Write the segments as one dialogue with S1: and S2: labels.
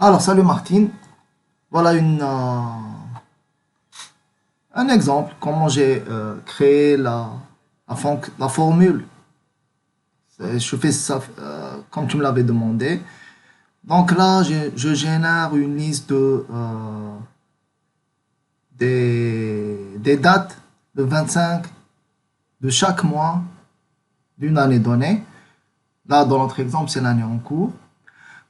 S1: Alors, salut Martine. Voilà un exemple comment j'ai créé la formule. Je fais ça comme tu me l'avais demandé. Donc là, je génère une liste des dates de 25 de chaque mois d'une année donnée. Là, dans notre exemple, c'est l'année en cours.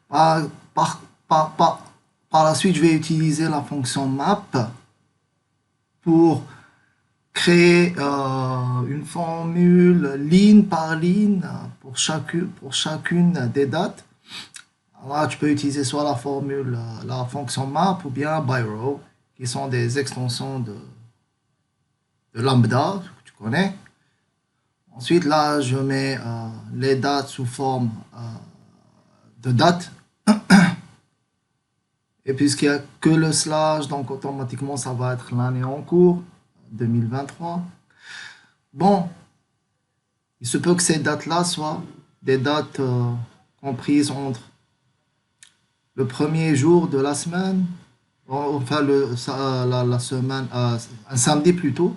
S1: Par, par, par, par, par la suite, je vais utiliser la fonction map pour créer une formule ligne par ligne pour chacune des dates. Là, tu peux utiliser soit la formule, la fonction map ou bien by-row, qui sont des extensions de lambda, que tu connais. Ensuite, là, je mets les dates sous forme de date. Et puisqu'il n'y a que le slash, donc automatiquement, ça va être l'année en cours, 2023. Bon, il se peut que ces dates-là soient des dates comprises entre le premier jour de la semaine, enfin la semaine, un samedi plutôt.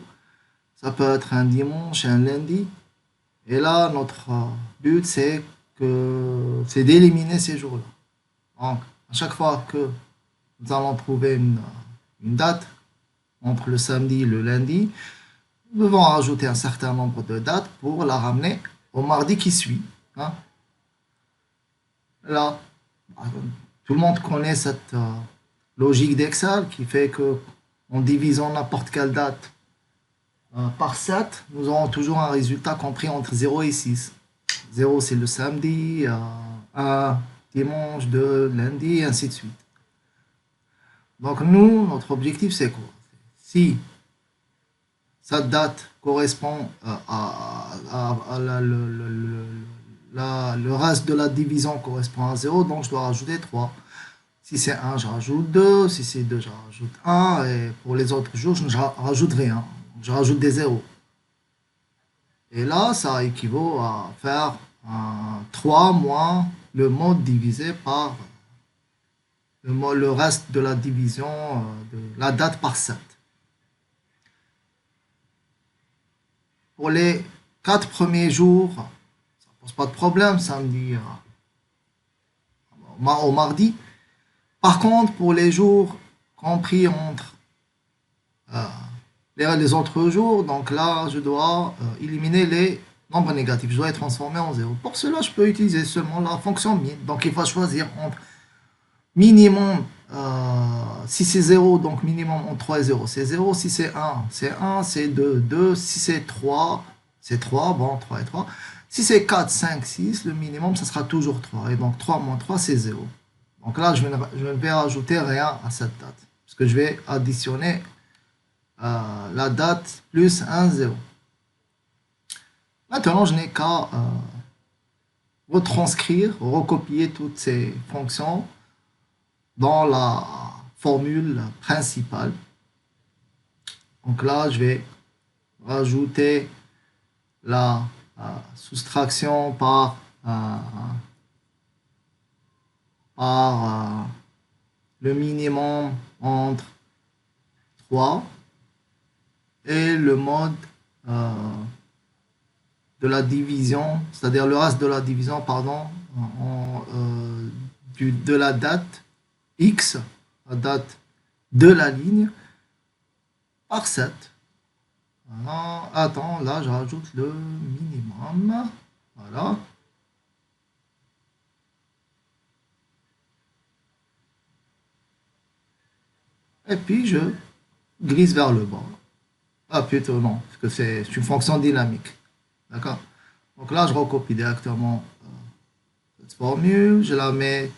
S1: Ça peut être un dimanche, un lundi. Et là, notre but, c'est d'éliminer ces jours-là. Donc, à chaque fois que nous allons trouver une date entre le samedi et le lundi, nous devons rajouter un certain nombre de dates pour la ramener au mardi qui suit. Hein. Là, tout le monde connaît cette logique d'Excel qui fait que en divisant n'importe quelle date par 7, nous aurons toujours un résultat compris entre 0 et 6. 0 c'est le samedi, 1 dimanche, 2 lundi, et ainsi de suite. Donc nous, notre objectif c'est quoi? Si cette date correspond le reste de la division correspond à 0, donc je dois rajouter 3. Si c'est 1, je rajoute 2. Si c'est 2, je rajoute 1. Et pour les autres jours, je ne rajoute rien. Je rajoute des 0. Et là, ça équivaut à faire 3 moins le mode divisé par le reste de la division de la date par 7. Pour les 4 premiers jours, ça ne pose pas de problème, samedi au mardi. Par contre, pour les jours compris entre les autres jours, donc là, je dois éliminer les nombres négatifs. Je dois les transformer en 0. Pour cela, je peux utiliser seulement la fonction min. Donc, il faut choisir entre minimum, si c'est 0, donc minimum entre 3 et 0, c'est 0. Si c'est 1, c'est 1. C'est 2, 2. Si c'est 3, c'est 3. Bon, 3 et 3. Si c'est 4, 5, 6, le minimum, ça sera toujours 3. Et donc, 3 moins 3, c'est 0. Donc là, je ne vais rajouter rien à cette date. Parce que je vais additionner la date plus 1, 0. Maintenant, je n'ai qu'à retranscrire, recopier toutes ces fonctions dans la formule principale. Donc là, je vais rajouter la soustraction par le minimum entre 3 et le mode de la division, c'est-à-dire le reste de la division, pardon, de la date X, la date de la ligne, par 7. Alors, attends, là, je rajoute le minimum. Voilà. Et puis, je glisse vers le bas. Ah, plutôt non, parce que c'est une fonction dynamique. D'accord? Donc là, je recopie directement cette formule, je la mets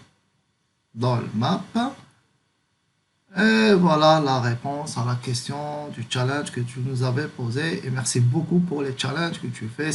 S1: dans le map. Et voilà la réponse à la question du challenge que tu nous avais posé. Et merci beaucoup pour les challenges que tu fais.